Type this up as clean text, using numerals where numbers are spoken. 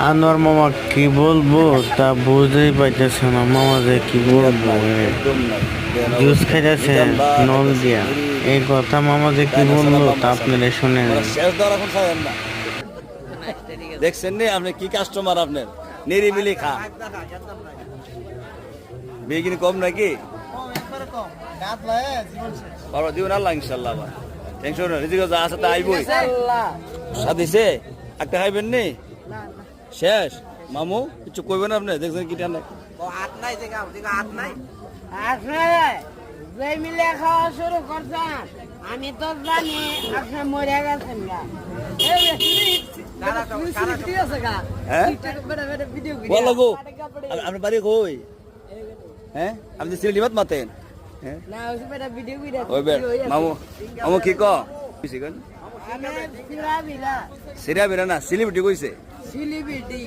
আনোয়ার মামা কি বলবো তা বুঝতেই পাইতেছে না মামা যে কি বলবো জুস খাইতেছে নল দিয়া এই কথা মামা যে কি বললো তা আপনারা শুনে শেষ দর এখন খাইেন না দেখছেন নি আপনি কি কাস্টমার আপনার নিরিবিলি খা বেগিন কম নাকি বাবা দিবেন আল্লাহ ইনশাল্লাহ আবার টেনশন রিজিক যা আছে তা আইবই সাদিছে একটা খাইবেন নি শেষ মামু কিছু কইবেন আপনি দেখছেন কি টান হাত নাই হাত নাই যে মিলে খাওয়া শুরু করছেন আমি তো জানি আপনার মরে গেছেন গা বলো গো আপনার বাড়ি কই হ্যাঁ আপনি সিলিমাত মাতেন হ্যাঁ ওই বে মামু মামু কি ক সিরা বিরা না সিলিবিটি কইছে সিলিবিটি